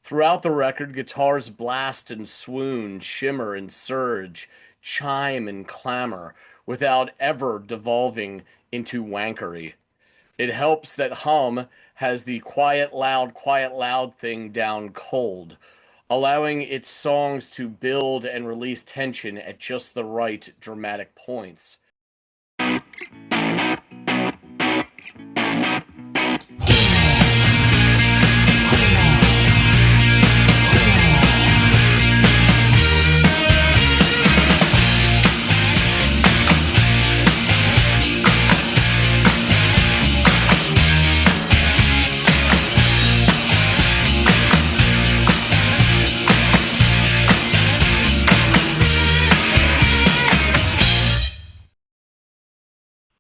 Throughout the record, guitars blast and swoon, shimmer and surge, chime and clamor, without ever devolving into wankery. It helps that Hum has the quiet, loud thing down cold, allowing its songs to build and release tension at just the right dramatic points.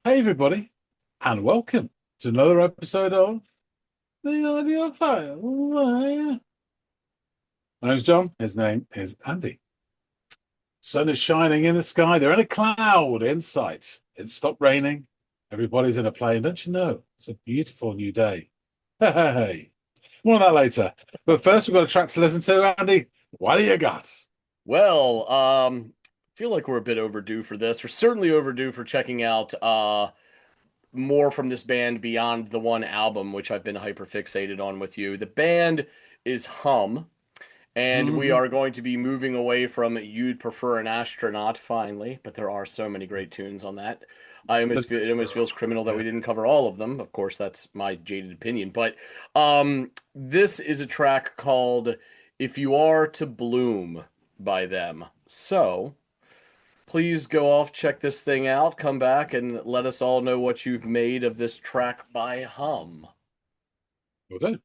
Hey everybody, and welcome to another episode of the Audiophiles. My name's John. His name is Andy. Sun is shining in the sky. They're in a cloud in sight. It stopped raining. Everybody's in a plane. Don't you know? It's a beautiful new day. Hey, more on that later. But first, we've got a track to listen to. Andy, what do you got? Well, feel like we're a bit overdue for this. We're certainly overdue for checking out more from this band beyond the one album, which I've been hyper fixated on with you. The band is Hum, and we Mhm. are going to be moving away from You'd Prefer an Astronaut finally, but there are so many great tunes on that. It almost feels criminal that Yeah. we didn't cover all of them. Of course, that's my jaded opinion, but this is a track called If You Are to Bloom by them. So, please go off, check this thing out, come back, and let us all know what you've made of this track by Hum. Will do.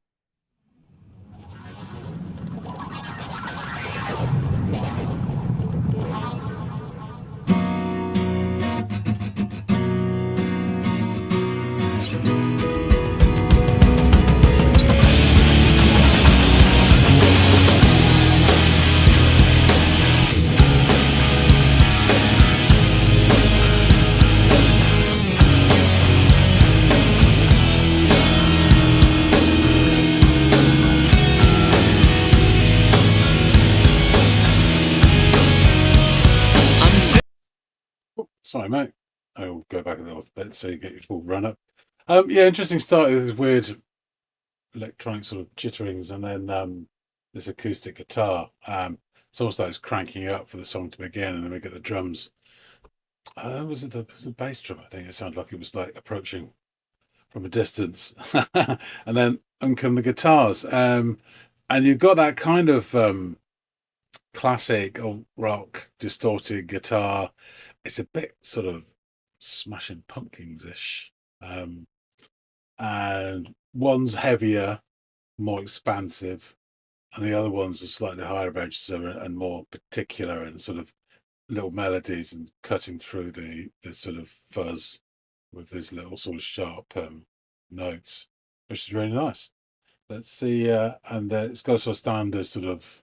Oh, sorry, mate. I'll go back a little bit so you get your full run up. Yeah, interesting start with this weird electronic sort of jitterings and then this acoustic guitar. It's almost like it's cranking you up for the song to begin, and then we get the drums. Was it bass drum? I think it sounded like it was like approaching from a distance, and then come the guitars. And you've got that kind of classic old rock distorted guitar. It's a bit sort of Smashing Pumpkins ish. And one's heavier, more expansive, and the other ones are slightly higher register and more particular and sort of little melodies and cutting through the sort of fuzz with these little sort of sharp notes, which is really nice. Let's see, and it's got a sort of standard sort of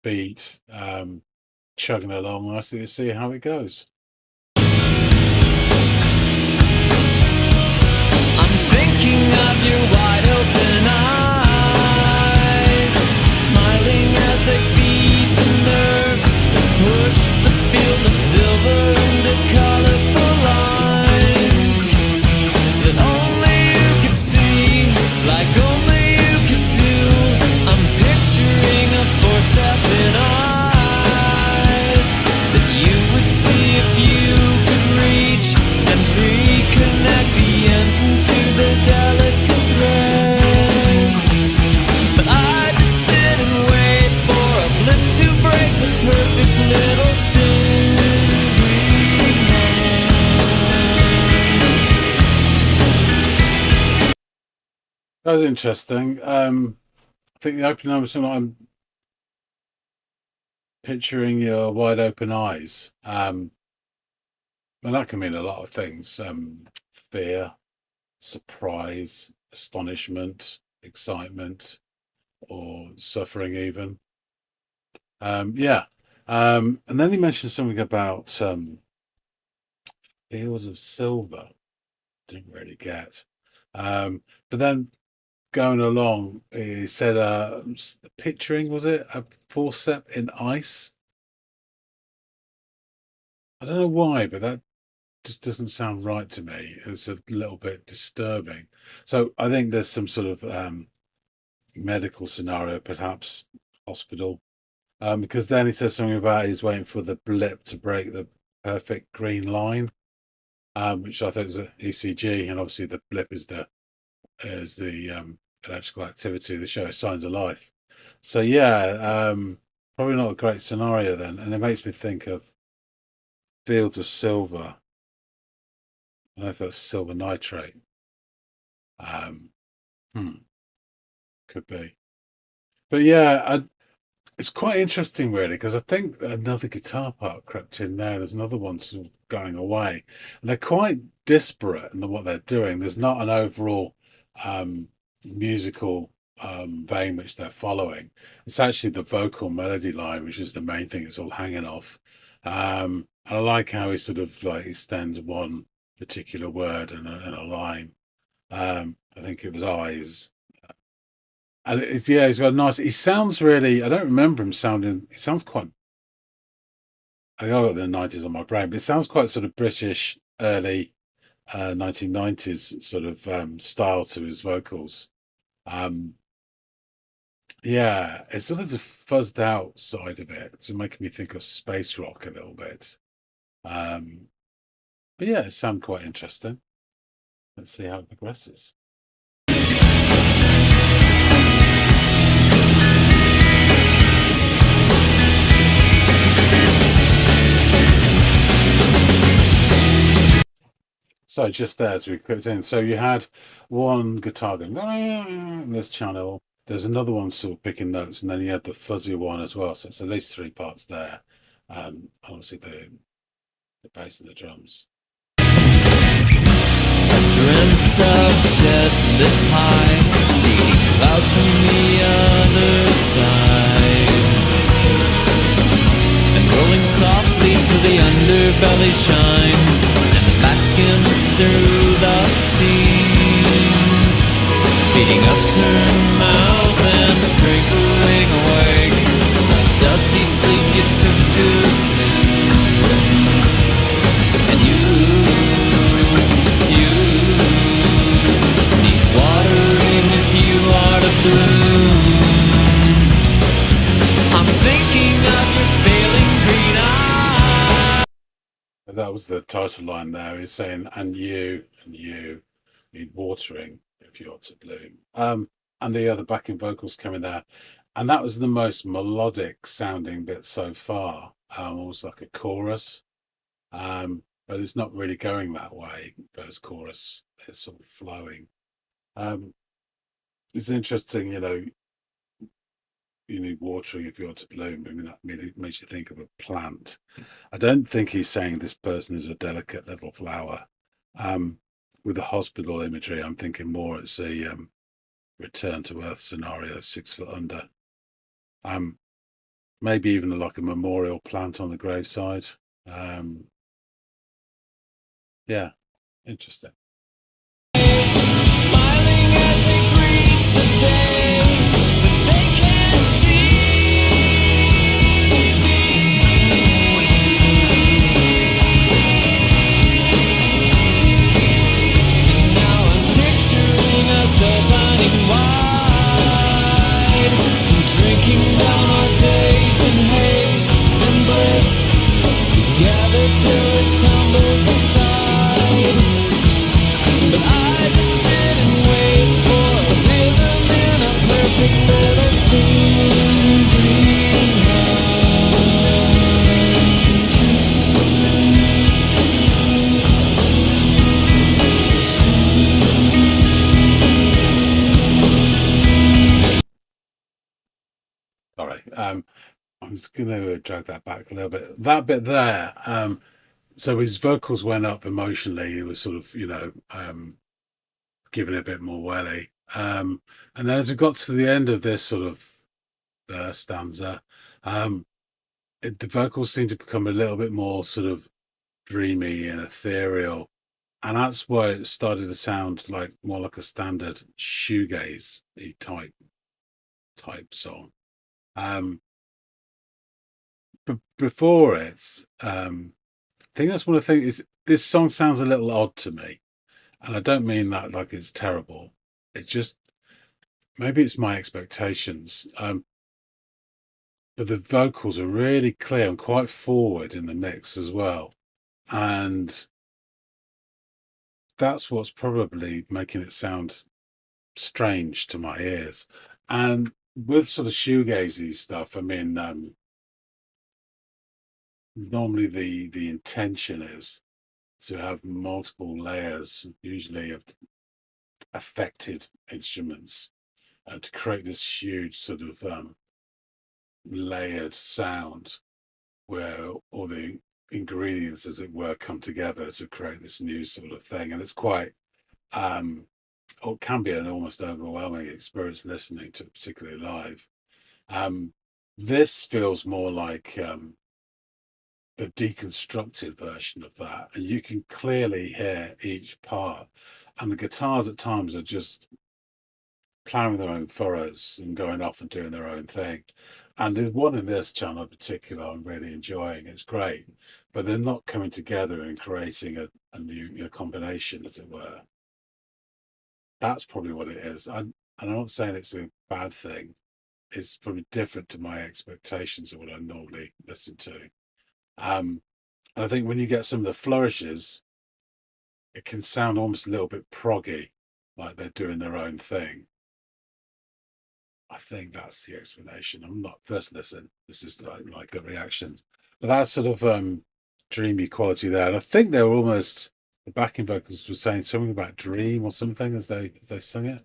beat, chugging along nicely to see how it goes. I'm thinking of your wide open eyes, smiling as they feed the nerves that push the field of silver into colorful lines that only you can see, like only you can do. I'm picturing a force-up eyes that you would see if you could reach and reconnect the ends into the delicate threads. But I just sit and wait for a blip to break the perfect little thing we had. That was interesting. I think the opening number is something like, I'm picturing your wide open eyes. And that can mean a lot of things. Fear, surprise, astonishment, excitement, or suffering even. Yeah. And then he mentioned something about fields of silver. Didn't really get. But then going along, he said, picturing, was it a forcep in ice? I don't know why, but that just doesn't sound right to me. It's a little bit disturbing. So I think there's some sort of medical scenario, perhaps hospital, because then he says something about he's waiting for the blip to break the perfect green line, which I thought was an ECG, and obviously the blip is the electrical activity of the show, signs of life. So yeah, probably not a great scenario then, and it makes me think of fields of silver. I don't know if that's silver nitrate. Um, could be, but yeah, it's quite interesting really, because I think another guitar part crept in there. There's another one sort of going away, and they're quite disparate in what they're doing. There's not an overall musical vein which they're following. It's actually the vocal melody line which is the main thing it's all hanging off. And I like how he sort of like extends one particular word in a line. I think it was eyes. And it's, yeah, he's got a nice. He sounds really. I don't remember him sounding. It sounds quite. I got the 90s on my brain, but it sounds quite sort of British, early 1990s sort of style to his vocals. Um, yeah, it's sort of the fuzzed out side of it, so making me think of space rock a little bit. Um, but yeah, it sounds quite interesting. Let's see how it progresses. So just there as we put it in. So you had one guitar going in this channel. There's another one sort of picking notes, and then you had the fuzzy one as well. So it's at least three parts there. Obviously the bass and the drums. I dreamt of jet this high, seeing clouds from the other side, and rolling softly till the underbelly shines, and the back skims through the steam, feeding upturned mouths and sprinkling awake the dusty sleep you took too soon. And you need watering if you are to bloom. I'm thinking of your failing green eye. That was the title line there. He's saying, and you need watering if you're to bloom. And the other backing vocals coming there. And that was the most melodic sounding bit so far. Almost like a chorus. But it's not really going that way. First chorus, it's sort of flowing. It's interesting, you need watering if you're to bloom. I mean, it makes you think of a plant. I don't think he's saying this person is a delicate little flower. With the hospital imagery, I'm thinking more it's a return to earth scenario, 6 foot under. Maybe even like a memorial plant on the graveside. Yeah, interesting. Smiling as they greet the day, but they can't see me. And now I'm picturing us opening wide, and drinking down our days in haze and bliss, together till it tumbles aside. But I just sit and wait for a rhythm in a perfect little green All right. I'm just going to drag that back a little bit. That bit there. So his vocals went up emotionally. He was sort of, giving it a bit more welly. And then as we got to the end of this sort of stanza, the vocals seemed to become a little bit more sort of dreamy and ethereal. and that's why it started to sound like more like a standard shoegaze type song. But before it, I think that's one of the things. Is this song sounds a little odd to me, and I don't mean that like it's terrible. It's just maybe it's my expectations. But the vocals are really clear and quite forward in the mix as well, and that's what's probably making it sound strange to my ears. And with sort of shoegazy stuff, I mean, normally the intention is to have multiple layers, usually of affected instruments, to create this huge sort of layered sound where all the ingredients, as it were, come together to create this new sort of thing. And it's quite, or it can be an almost overwhelming experience listening to it, particularly live. This feels more like the deconstructed version of that, and you can clearly hear each part. And the guitars at times are just plowing their own furrows and going off and doing their own thing. And there's one in this channel in particular I'm really enjoying. It's great, but they're not coming together and creating a new combination, as it were. That's probably what it is. And I'm not saying it's a bad thing. It's probably different to my expectations of what I normally listen to. And I think when you get some of the flourishes, it can sound almost a little bit proggy, like they're doing their own thing. I think that's the explanation. I'm not first listen. This is like my gut reactions, but that sort of dreamy quality there. And I think they were almost the backing vocals were saying something about dream or something as they sung it.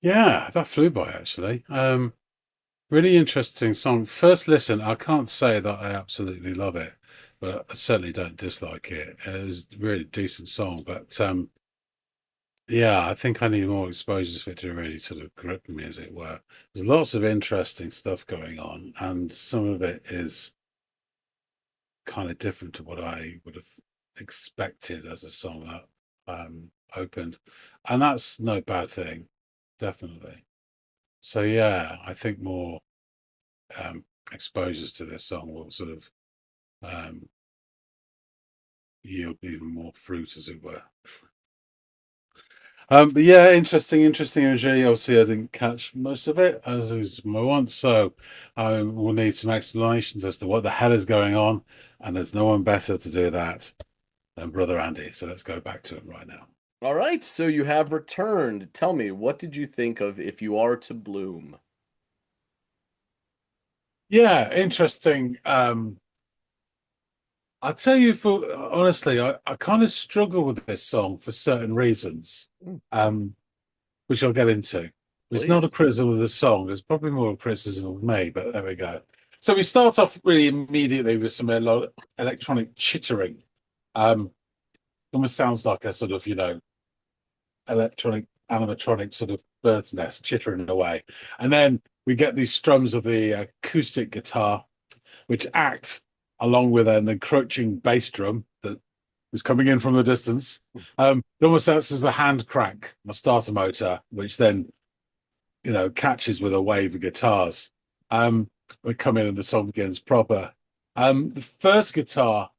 Yeah, that flew by actually. Really interesting song. First listen, I can't say that I absolutely love it, but I certainly don't dislike it. It's a really decent song, but yeah, I think I need more exposures for it to really sort of grip me, as it were. There's lots of interesting stuff going on, and some of it is kind of different to what I would have expected as a song that opened, and that's no bad thing, definitely. So yeah, I think more exposures to this song will sort of yield even more fruit, as it were. But yeah, interesting imagery. Obviously, I didn't catch most of it, as is my want, so we'll need some explanations as to what the hell is going on, and there's no one better to do that than Brother Andy. So let's go back to him right now. All right, so you have returned. Tell me, what did you think of If You Are to Bloom? Yeah, interesting. I'll tell you, for honestly, I kind of struggle with this song for certain reasons, Mm, which I'll get into. It's not a please. criticism of the song, it's probably more a criticism of me, but there we go. So we start off really immediately with some electronic chittering. Almost sounds like a sort of, electronic animatronic sort of bird's nest chittering away. And then we get these strums of the acoustic guitar, which act along with an encroaching bass drum that is coming in from the distance. It almost acts as a hand crank, a starter motor, which then, catches with a wave of guitars. We come in and the song begins proper. The first guitar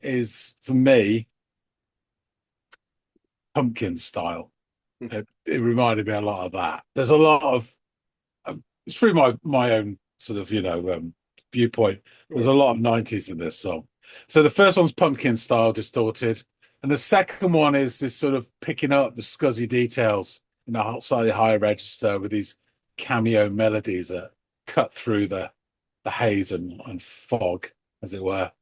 is, for me, pumpkin style. It reminded me a lot of that. There's a lot of it's through my own sort of viewpoint. There's a lot of 90s in this song. So the first one's pumpkin style, distorted, and the second one is this sort of picking up the scuzzy details in a slightly higher register with these cameo melodies that cut through the haze and fog, as it were.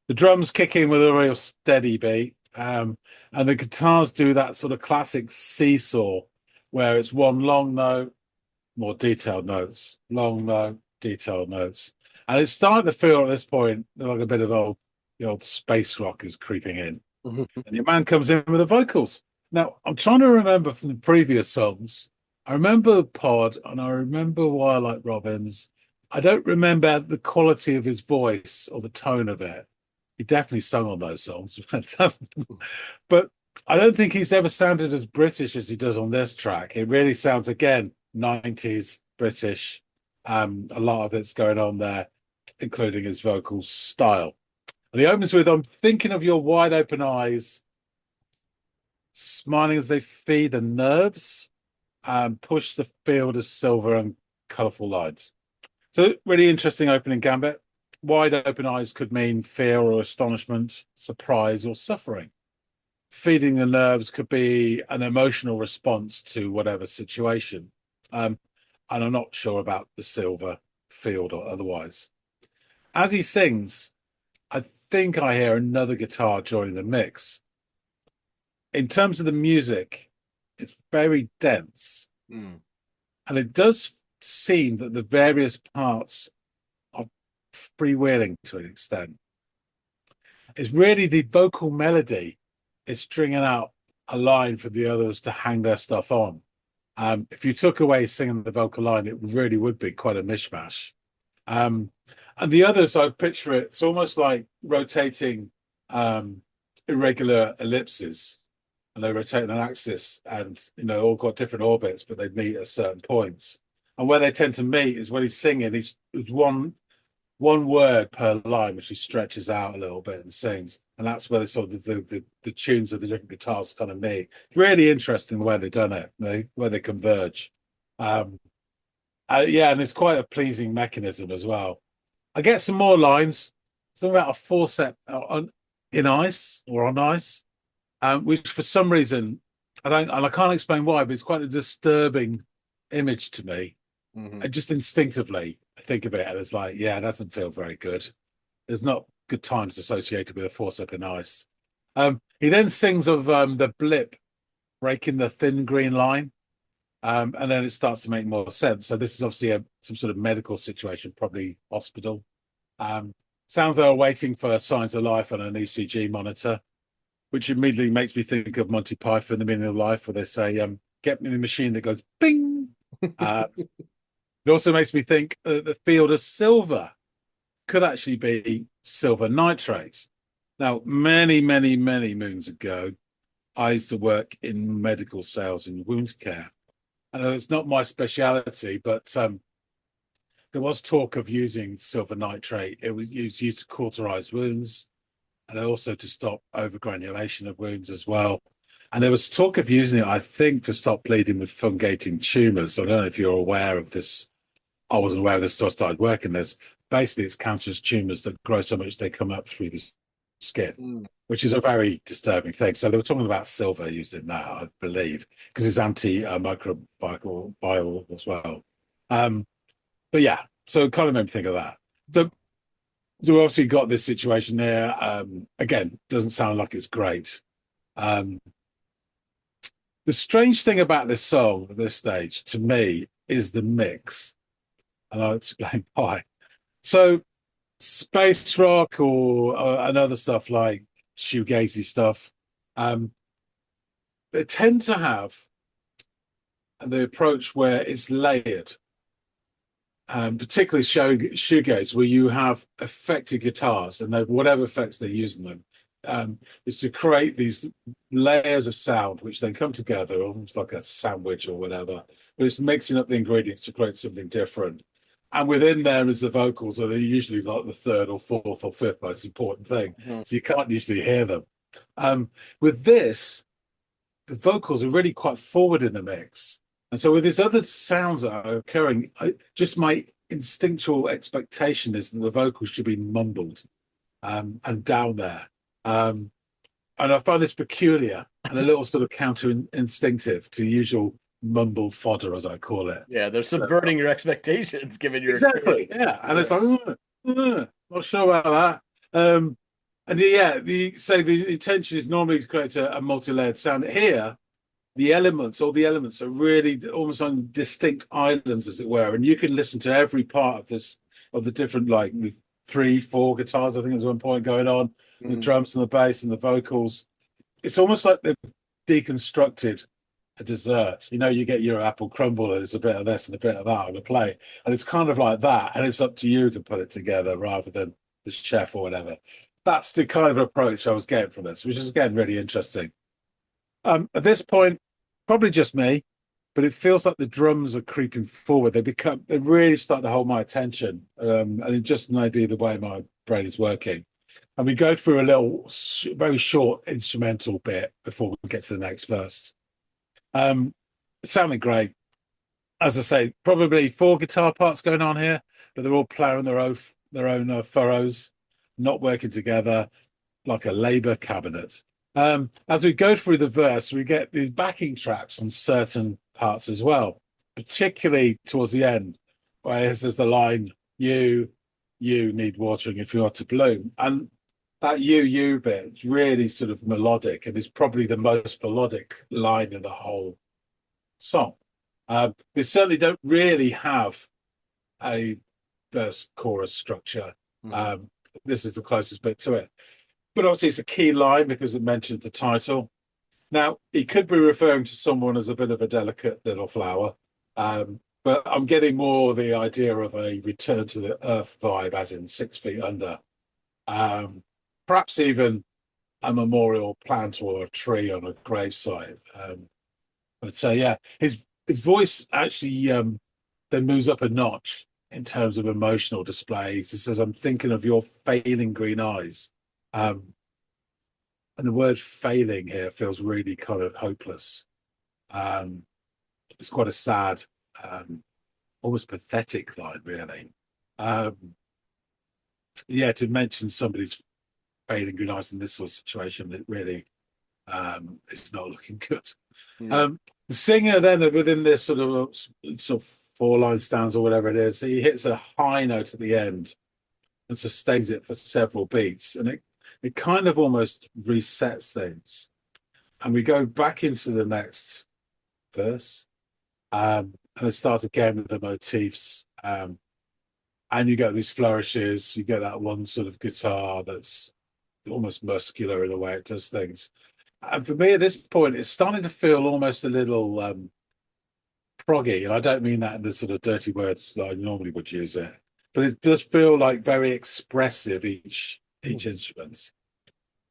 The drums kick in with a real steady beat, and the guitars do that sort of classic seesaw, where it's one long note, more detailed notes, long note, detailed notes. And it's starting to feel at this point like a bit of the old space rock is creeping in. And your man comes in with the vocals. Now, I'm trying to remember from the previous songs. I remember Pod and I remember Why I Like Robins. I don't remember the quality of his voice or the tone of it. He definitely sung on those songs. But I don't think he's ever sounded as British as he does on this track. It really sounds, again, 90s British. A lot of it's going on there, including his vocal style. And he opens with, I'm thinking of your wide open eyes, smiling as they feed the nerves, and push the field of silver and colourful lines. So really interesting opening gambit. Wide open eyes could mean fear or astonishment, surprise or suffering. Feeding the nerves could be an emotional response to whatever situation. And I'm not sure about the silver field or otherwise. As he sings, I think I hear another guitar joining the mix. In terms of the music, it's very dense. Mm. And it does seem that the various parts are freewheeling to an extent. It's really the vocal melody is stringing out a line for the others to hang their stuff on. If you took away singing the vocal line, it really would be quite a mishmash. And the others, I picture it, it's almost like rotating irregular ellipses, and they rotate on an axis, and all got different orbits, but they meet at certain points. And where they tend to meet is when he's singing. It's one word per line, which he stretches out a little bit and sings, and that's where the tunes of the different guitars kind of meet. It's really interesting the way they've done it, where they converge. Yeah, and it's quite a pleasing mechanism as well. I get some more lines. Something about a forcep in ice or on ice, which for some reason I can't explain why, but it's quite a disturbing image to me. Mm-hmm. And just instinctively, I think of it and it's like, yeah, it doesn't feel very good. There's not good times associated with a forcep in ice. He then sings of the blip breaking the thin green line. And then it starts to make more sense. So this is obviously some sort of medical situation, probably hospital. Sounds like they're waiting for signs of life on an ECG monitor, which immediately makes me think of Monty Python, The Meaning of Life, where they say, get me the machine that goes bing. It also makes me think that the field of silver could actually be silver nitrates. Now, many, many, many moons ago, I used to work in medical sales and wound care. I know it's not my speciality, but there was talk of using silver nitrate. It was used to cauterize wounds and also to stop overgranulation of wounds as well. And there was talk of using it, I think, for stop bleeding with fungating tumors. So I don't know if you're aware of this. I wasn't aware of this until I started working this. Basically, it's cancerous tumors that grow so much they come up through the skin, which is a very disturbing thing. So they were talking about silver used in that, I believe, because it's antimicrobial as well. But yeah, so it kind of made me think of that. So we obviously got this situation there. Again, doesn't sound like it's great. The strange thing about this song at this stage, to me, is the mix. And I'll explain why. So space rock and other stuff like shoegazy stuff, they tend to have the approach where it's layered. Particularly shoegaze, where you have affected guitars and whatever effects they're using them, is to create these layers of sound which then come together almost like a sandwich or whatever, but it's mixing up the ingredients to create something different. And within there is the vocals, and they're usually like the third or fourth or fifth most important thing. So you can't usually hear them. With this, the vocals are really quite forward in the mix. And so with these other sounds that are occurring, just my instinctual expectation is that the vocals should be mumbled and down there. And I find this peculiar and a little sort of counter-instinctive to the usual mumbled fodder, as I call it. Yeah, they're subverting your expectations, given your experience. Yeah, and it's like, not sure about that. And yeah, the intention is normally to create a multi-layered sound. Here, the elements are really almost on distinct islands, as it were, and you can listen to every part of this, of the different, like the 3-4 guitars, I think there's one point going on, the drums and the bass and the vocals. It's almost like they've deconstructed a dessert. You know, you get your apple crumble and it's a bit of this and a bit of that on a plate, and it's kind of like that, and it's up to you to put it together rather than the chef or whatever. That's the kind of approach I was getting from this, which is again really interesting. At this point, probably just me, but it feels like the drums are creeping forward. They really start to hold my attention, and it just may be the way my brain is working. And we go through a little, very short instrumental bit before we get to the next verse. Sounding great. As I say, probably 4 guitar parts going on here, but they're all ploughing their own furrows, not working together like a Labour cabinet. As we go through the verse, we get these backing tracks on certain parts as well, particularly towards the end, where there's the line, you need watering if you are to bloom. And that you bit is really sort of melodic, and is probably the most melodic line in the whole song. They certainly don't really have a verse chorus structure. This is the closest bit to it. But obviously it's a key line because it mentioned the title. Now, it could be referring to someone as a bit of a delicate little flower, but I'm getting more the idea of a return to the earth vibe, as in 6 feet under. Perhaps even a memorial plant or a tree on a gravesite. But yeah, his voice actually then moves up a notch in terms of emotional displays. He says, "I'm thinking of your failing green eyes." And the word failing here feels really kind of hopeless. It's quite a sad, almost pathetic line, really. Yeah, to mention somebody's failing green eyes in this sort of situation, it really it's not looking good. The singer then, within this sort of 4-line stanza or whatever it is, he hits a high note at the end and sustains it for several beats, and it kind of almost resets things. And we go back into the next verse, and it starts again with the motifs, and you get these flourishes. You get that one sort of guitar that's almost muscular in the way it does things. And for me, at this point, it's starting to feel almost a little proggy, and I don't mean that in the sort of dirty words that I normally would use it, but it does feel like very expressive, each instrument.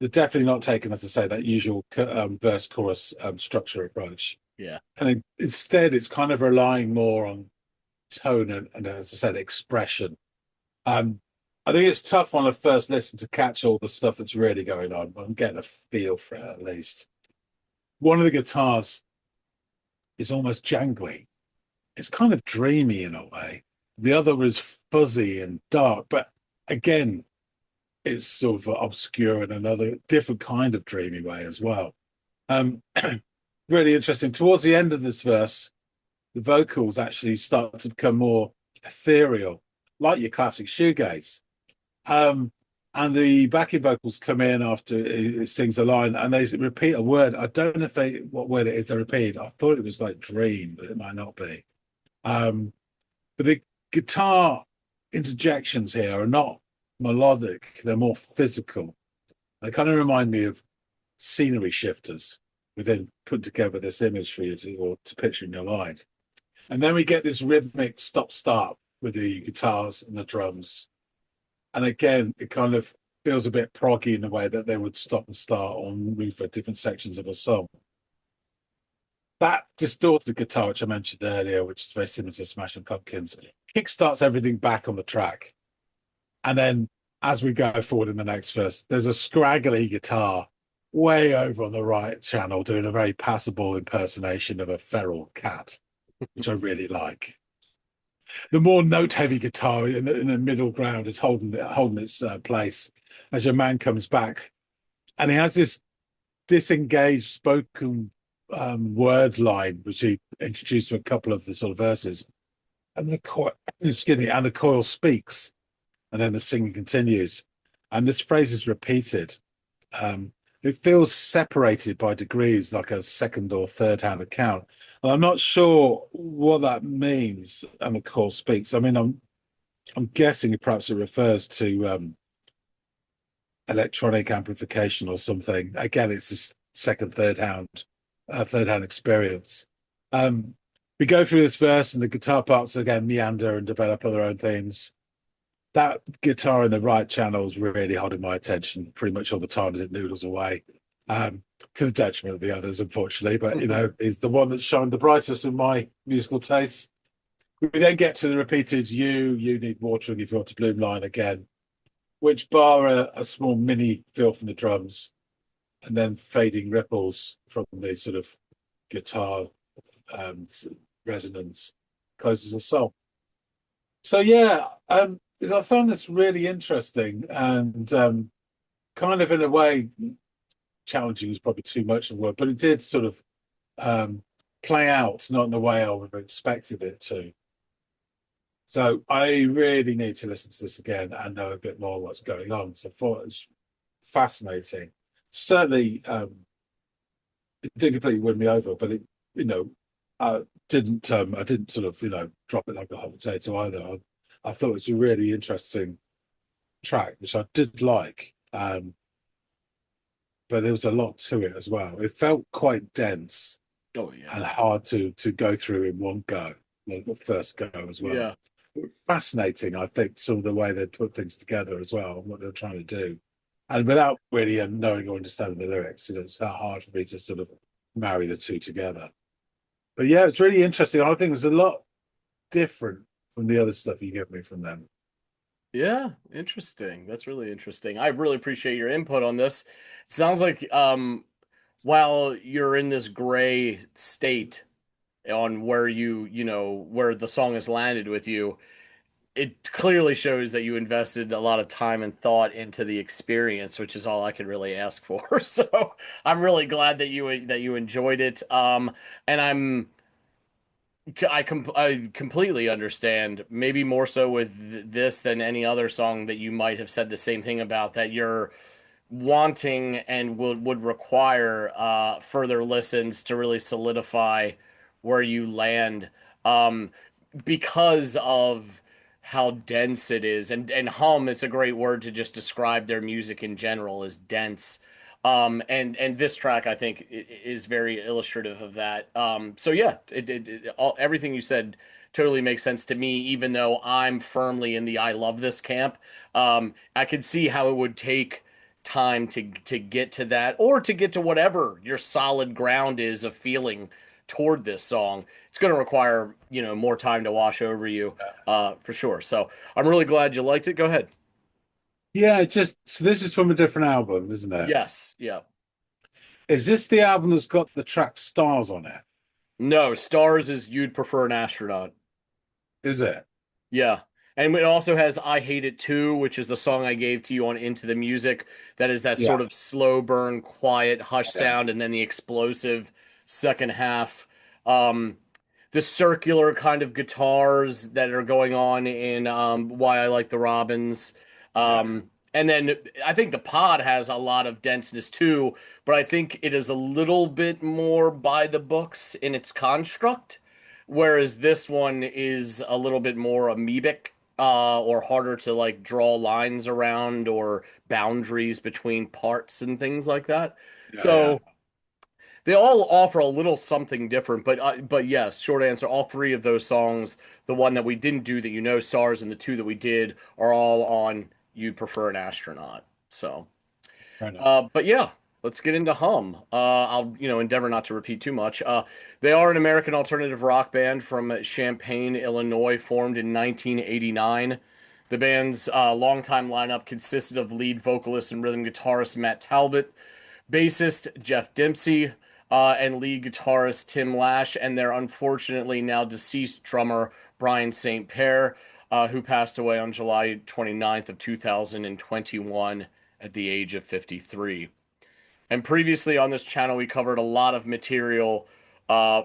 They're definitely not taking, as I say, that usual verse chorus structure approach. Yeah. And instead, it's kind of relying more on tone and as I said, expression. Um, I think it's tough on a first listen to catch all the stuff that's really going on, but I'm getting a feel for it at least. One of the guitars is almost jangly. It's kind of dreamy in a way. The other is fuzzy and dark, but again, it's sort of obscure in another different kind of dreamy way as well. Um, really interesting. Towards the end of this verse, the vocals actually start to become more ethereal, like your classic shoegaze. Um, and the backing vocals come in after it sings a line, and they repeat a word. I don't know if they what word it is they repeat. I thought it was like dream, but it might not be. Um, but the guitar interjections here are not melodic; they're more physical. They kind of remind me of scenery shifters. We then put together this image for you to picture in your mind. And then we get this rhythmic stop-start with the guitars and the drums. And again, it kind of feels a bit proggy in the way that they would stop and start on move for different sections of a song. That distorted guitar, which I mentioned earlier, which is very similar to Smashing Pumpkins, kickstarts everything back on the track. And then as we go forward in the next verse, there's a scraggly guitar way over on the right channel doing a very passable impersonation of a feral cat, which I really like. The more note-heavy guitar in the middle ground is holding its place as your man comes back, and he has this disengaged spoken word line which he introduced for a couple of the sort of verses, and the coil, excuse me, and the coil speaks, and then the singing continues, and this phrase is repeated. It feels separated by degrees, like a second or third hand account. And I'm not sure what that means. And the coil speaks. I mean, I'm guessing perhaps it refers to electronic amplification or something. Again, it's this second, third hand experience. We go through this verse, and the guitar parts again meander and develop other own themes. That guitar in the right channel is really holding my attention pretty much all the time as it noodles away, to the detriment of the others, unfortunately. But, you know, is the one that shined the brightest in my musical taste. We then get to the repeated you need watering if you want to bloom line again, which bar a small mini fill from the drums and then fading ripples from the sort of guitar resonance closes the song. So, yeah, I found this really interesting and kind of in a way challenging is probably too much of a word, but it did sort of play out not in the way I would have expected it to. So I really need to listen to this again and know a bit more what's going on. So I thought it was fascinating. Certainly, it didn't completely win me over, but it, you know, didn't I didn't sort of, you know, drop it like a hot potato either. I thought it was a really interesting track, which I did like. But there was a lot to it as well. It felt quite dense Oh yeah. and hard to go through in one go, like the first go as well. Yeah. Fascinating, I think, some of the way they put things together as well, and what they're trying to do. And without really knowing or understanding the lyrics, you know, it's hard for me to sort of marry the two together. But yeah, it's really interesting. I think it's a lot different from the other stuff you give me from them. Yeah, interesting. That's really interesting. I really appreciate your input on this. Sounds like while you're in this gray state on where you know, where the song has landed with you, it clearly shows that you invested a lot of time and thought into the experience, which is all I could really ask for. So I'm really glad that you enjoyed it. And I completely understand, maybe more so with this than any other song that you might have said the same thing about, that you're wanting and would require further listens to really solidify where you land, um, because of how dense it is. And hum, it's a great word to just describe their music in general, is dense. And this track I think is very illustrative of that. So yeah, everything you said totally makes sense to me, even though I'm firmly in the I love this camp. I could see how it would take time to get to that, or to get to whatever your solid ground is of feeling toward this song, it's going to require, more time to wash over you, for sure. So I'm really glad you liked it. Go ahead. Yeah, it just so this is from a different album, isn't it? Yes. Yeah. Is this the album that's got the track Stars on it? No, Stars is You'd Prefer an Astronaut. Is it? Yeah. And it also has I Hate It Too, which is the song I gave to you on Into the Music. That is that Yeah. sort of slow burn, quiet, hush Yeah. sound, and then the explosive second half. Um, the circular kind of guitars that are going on in Why I Like the Robins. Yeah. And then I think the pod has a lot of denseness too, but I think it is a little bit more by the books in its construct, whereas this one is a little bit more amoebic, or harder to like draw lines around or boundaries between parts and things like that. Yeah. Yeah. So they all offer a little something different, but yes, short answer, all three of those songs, the one that we didn't do that Stars, and the two that we did are all on You'd Prefer an Astronaut. So, Fair enough. but yeah, let's get into Hum. I'll endeavor not to repeat too much. They are an American alternative rock band from Champaign, Illinois, formed in 1989. The band's longtime lineup consisted of lead vocalist and rhythm guitarist Matt Talbot, bassist Jeff Dempsey, and lead guitarist Tim Lash, and their unfortunately now deceased drummer Brian St. Pierre, who passed away on July 29th of 2021 at the age of 53. And previously on this channel, we covered a lot of material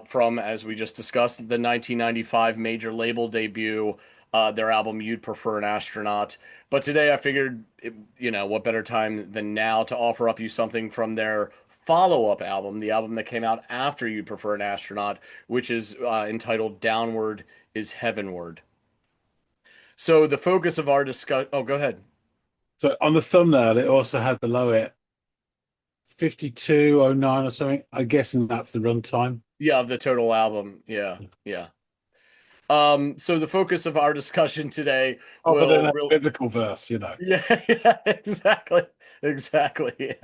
from, as we just discussed, the 1995 major label debut, their album You'd Prefer an Astronaut. But today I figured, what better time than now to offer up you something from their follow-up album, the album that came out after You'd Prefer an Astronaut, which is entitled Downward is Heavenward. So the focus of our discussion... Oh, go ahead. So on the thumbnail, it also had below it 52:09 or something. I'm guessing that's the runtime. Yeah, of the total album. Yeah, yeah. So the focus of our discussion today Other than will a real biblical verse. yeah, yeah, exactly, exactly.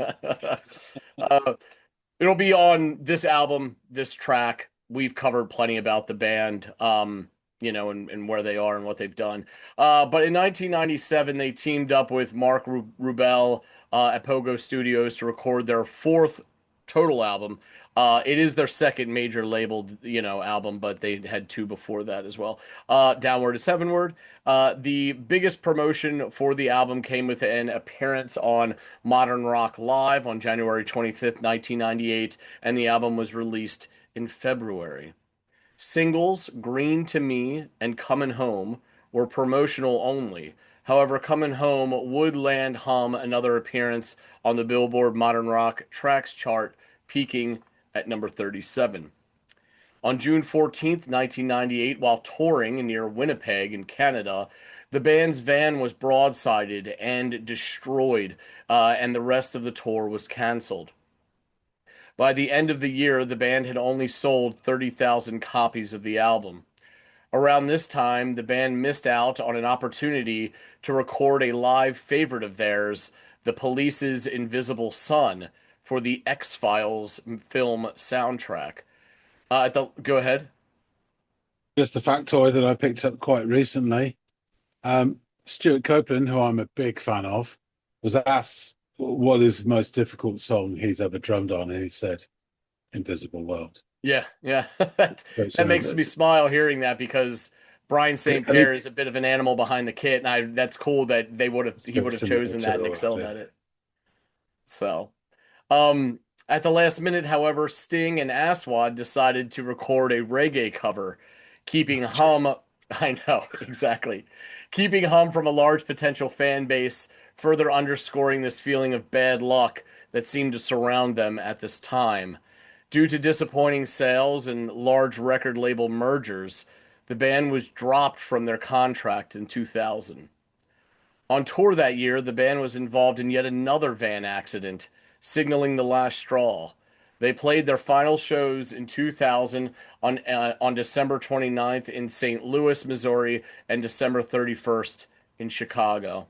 uh, it'll be on this album, this track. We've covered plenty about the band, and where they are and what they've done. But in 1997, they teamed up with Mark Rubel at Pogo Studios to record their fourth total album. It is their second major labeled, album, but they had two before that as well. Downward is Heavenward. The biggest promotion for the album came with an appearance on Modern Rock Live on January 25th, 1998, and the album was released in February. Singles Green to Me and Comin' Home were promotional only. However, Comin' Home would land Hum another appearance on the Billboard Modern Rock Tracks chart, peaking at number 37. On June 14th, 1998, while touring near Winnipeg in Canada, the band's van was broadsided and destroyed, and the rest of the tour was canceled. By the end of the year, the band had only sold 30,000 copies of the album. Around this time, the band missed out on an opportunity to record a live favorite of theirs, The Police's Invisible Sun, for the X-Files film soundtrack. Go ahead. Just a factoid that I picked up quite recently. Stuart Copeland, who I'm a big fan of, was asked what is the most difficult song he's ever drummed on, and he said, "Invisible World." Yeah, yeah. That, So that makes me smile hearing that, because Brian St. I think Pierre is a bit of an animal behind the kit, and that's cool that it's he very would have similar chosen that and to excelled yeah. at it. So, um, at the last minute, however, Sting and Aswad decided to record a reggae cover, keeping Hum. I know, exactly. Keeping Hum from a large potential fan base, further underscoring this feeling of bad luck that seemed to surround them at this time. Due to disappointing sales and large record label mergers, the band was dropped from their contract in 2000. On tour that year, the band was involved in yet another van accident, signaling the last straw. They played their final shows in 2000 on December 29th in St. Louis, Missouri, and December 31st in Chicago.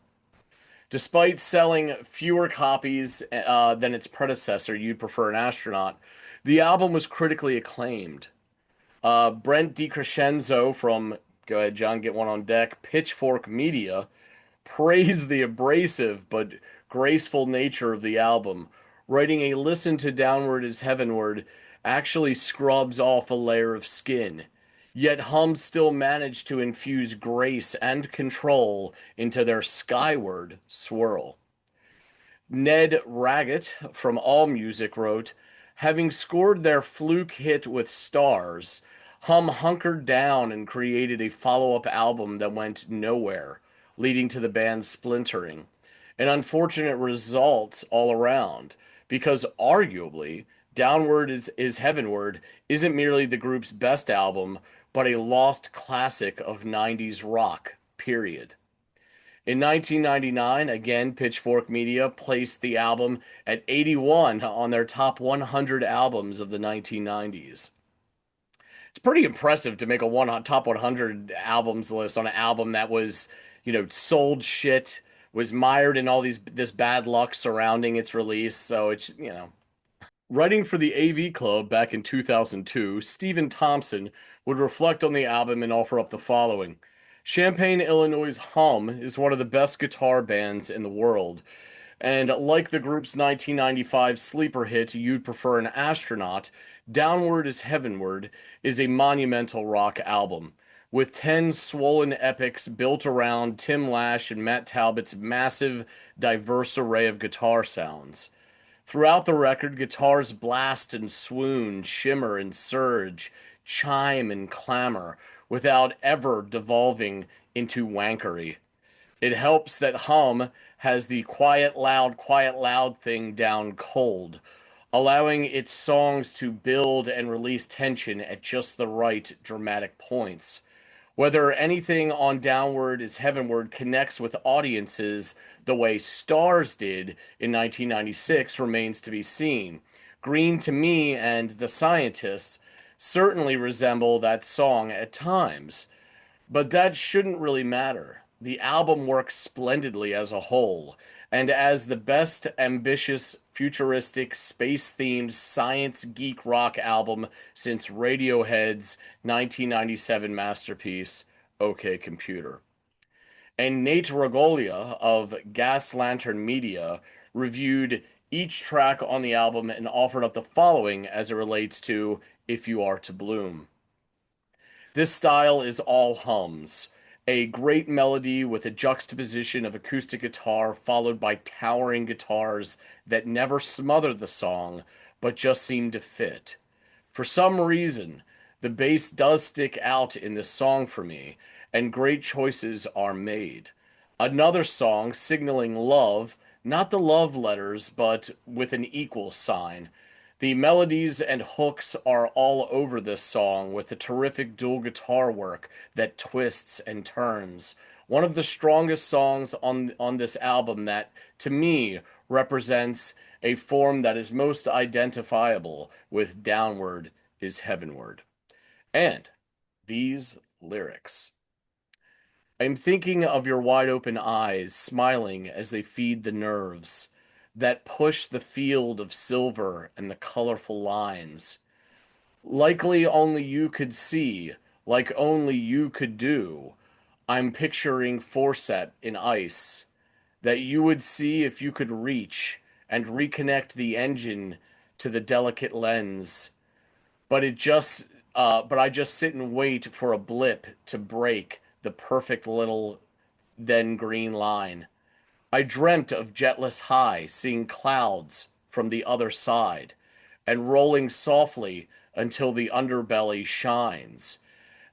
Despite selling fewer copies than its predecessor, You'd Prefer an Astronaut, the album was critically acclaimed. Brent DiCrescenzo from, go ahead, John, get one on deck, Pitchfork Media, praised the abrasive but graceful nature of the album, writing a listen to Downward is Heavenward actually scrubs off a layer of skin. Yet Hum still managed to infuse grace and control into their skyward swirl. Ned Raggett from AllMusic wrote, having scored their fluke hit with Stars, Hum hunkered down and created a follow-up album that went nowhere, leading to the band splintering. An unfortunate result all around, because arguably, Downward is Heavenward isn't merely the group's best album, but a lost classic of 90s rock, period. In 1999, again, Pitchfork Media placed the album at 81 on their top 100 albums of the 1990s. It's pretty impressive to make a top 100 albums list on an album that was, sold shit, was mired in all this bad luck surrounding its release. So it's. Writing for the AV Club back in 2002, Stephen Thompson would reflect on the album and offer up the following. Champaign, Illinois' Hum is one of the best guitar bands in the world. And like the group's 1995 sleeper hit, You'd Prefer an Astronaut, Downward is Heavenward is a monumental rock album. With 10 swollen epics built around Tim Lash and Matt Talbot's massive, diverse array of guitar sounds. Throughout the record, guitars blast and swoon, shimmer and surge, chime and clamor, without ever devolving into wankery. It helps that Hum has the quiet loud thing down cold, allowing its songs to build and release tension at just the right dramatic points. Whether anything on Downward is Heavenward connects with audiences the way Stars did in 1996 remains to be seen. Green to Me and The Scientists certainly resemble that song at times, but that shouldn't really matter. The album works splendidly as a whole, and as the best ambitious, futuristic, space-themed science geek rock album since Radiohead's 1997 masterpiece, OK Computer. And Nate Regolia of Gas Lantern Media reviewed each track on the album and offered up the following as it relates to If You Are to Bloom. This style is all hums. A great melody with a juxtaposition of acoustic guitar followed by towering guitars that never smother the song, but just seem to fit. For some reason, the bass does stick out in this song for me, and great choices are made. Another song signaling love, not the love letters, but with an equal sign. The melodies and hooks are all over this song with the terrific dual guitar work that twists and turns. One of the strongest songs on this album that, to me, represents a form that is most identifiable with Downward is Heavenward. And these lyrics. I'm thinking of your wide open eyes, smiling as they feed the nerves that push the field of silver and the colorful lines. Likely only you could see, like only you could do. I'm picturing Forset in ice, that you would see if you could reach and reconnect the engine to the delicate lens. But I just sit and wait for a blip to break the perfect little then green line. I dreamt of jetless high, seeing clouds from the other side, and rolling softly until the underbelly shines,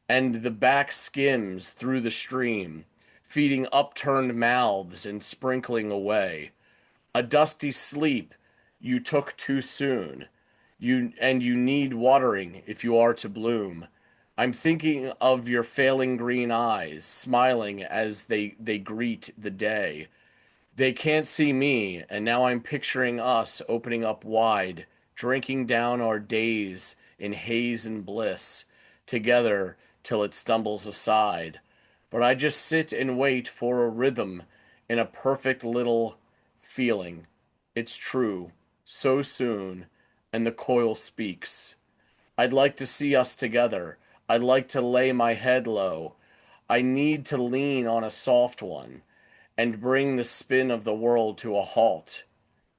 and the back skims through the stream, feeding upturned mouths and sprinkling away. A dusty sleep you took too soon. You need watering if you are to bloom. I'm thinking of your failing green eyes, smiling as they greet the day. They can't see me, and now I'm picturing us opening up wide, drinking down our days in haze and bliss, together till it stumbles aside. But I just sit and wait for a rhythm in a perfect little feeling. It's true, so soon, and the coil speaks. I'd like to see us together. I'd like to lay my head low. I need to lean on a soft one and bring the spin of the world to a halt.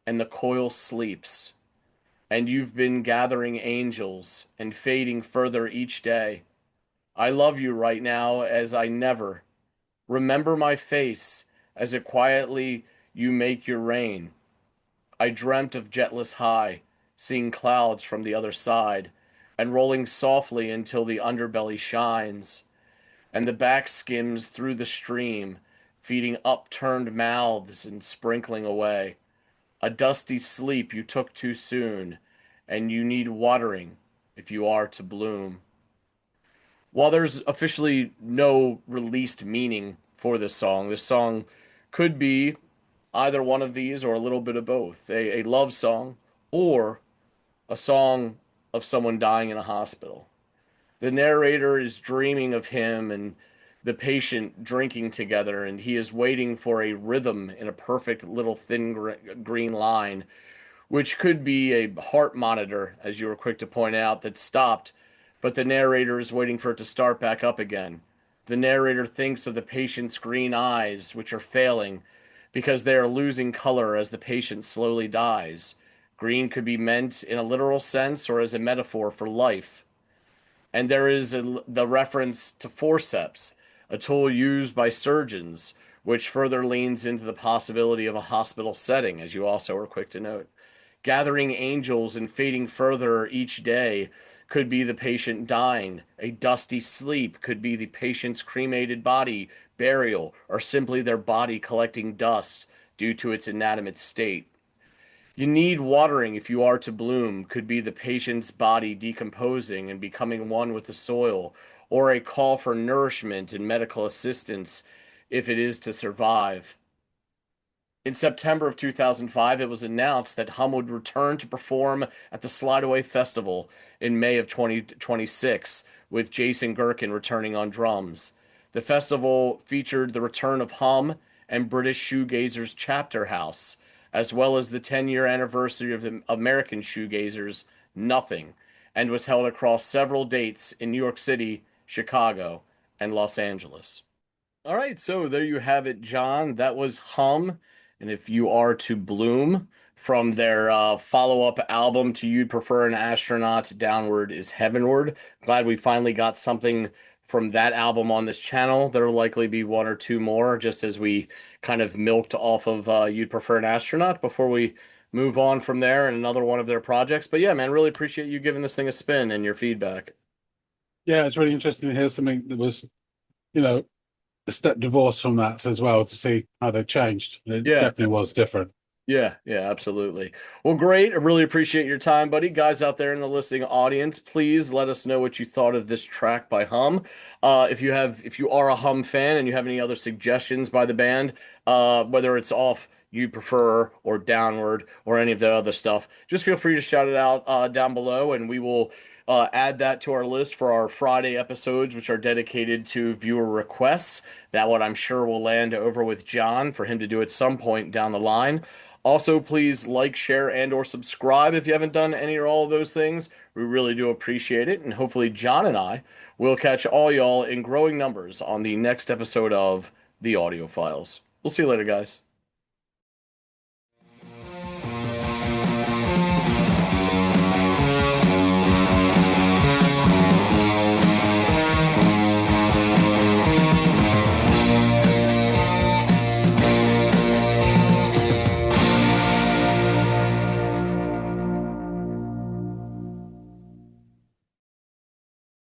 And the coil sleeps. And you've been gathering angels and fading further each day. I love you right now as I never. Remember my face as it quietly you make your rain. I dreamt of jetless high, seeing clouds from the other side, and rolling softly until the underbelly shines, and the back skims through the stream, feeding upturned mouths and sprinkling away. A dusty sleep you took too soon, and you need watering if you are to bloom. While there's officially no released meaning for this song could be either one of these or a little bit of both. A love song or a song of someone dying in a hospital. The narrator is dreaming of him and the patient drinking together, and he is waiting for a rhythm in a perfect little thin green line, which could be a heart monitor, as you were quick to point out, that stopped, but the narrator is waiting for it to start back up again. The narrator thinks of the patient's green eyes, which are failing because they are losing color as the patient slowly dies. Green could be meant in a literal sense or as a metaphor for life. And there is the reference to forceps, a tool used by surgeons, which further leans into the possibility of a hospital setting, as you also were quick to note. Gathering angels and fading further each day could be the patient dying. A dusty sleep could be the patient's cremated body, burial, or simply their body collecting dust due to its inanimate state. You need watering if you are to bloom could be the patient's body decomposing and becoming one with the soil, or a call for nourishment and medical assistance if it is to survive. In September of 2005, it was announced that Hum would return to perform at the Slideway Festival in May of 2026, with Jason Gherkin returning on drums. The festival featured the return of Hum and British Shoegazers Chapter House, as well as the 10-year anniversary of the American Shoegazers Nothing, and was held across several dates in New York City, Chicago, and Los Angeles. All right, so there you have it, John. That was Hum, and If You Are to Bloom from their follow-up album to You'd Prefer an Astronaut, Downward is Heavenward. Glad we finally got something from that album on this channel. There'll likely be one or two more, just as we kind of milked off of You'd Prefer an Astronaut before we move on from there and another one of their projects. But yeah, man, really appreciate you giving this thing a spin and your feedback. Yeah, it's really interesting to hear something that was, you know, a step divorce from that as well to see how they changed. It Yeah. definitely was different. Yeah, absolutely. Well, great. I really appreciate your time, buddy. Guys out there in the listening audience, please let us know what you thought of this track by Hum. If you are a Hum fan and you have any other suggestions by the band, whether it's off You Prefer or Downward or any of the other stuff, just feel free to shout it out down below, and we will add that to our list for our Friday episodes, which are dedicated to viewer requests. That one I'm sure will land over with John for him to do at some point down the line. Also, please like, share, and or subscribe if you haven't done any or all of those things. We really do appreciate it. And hopefully John and I will catch all y'all in growing numbers on the next episode of The Audiophiles. We'll see you later, guys.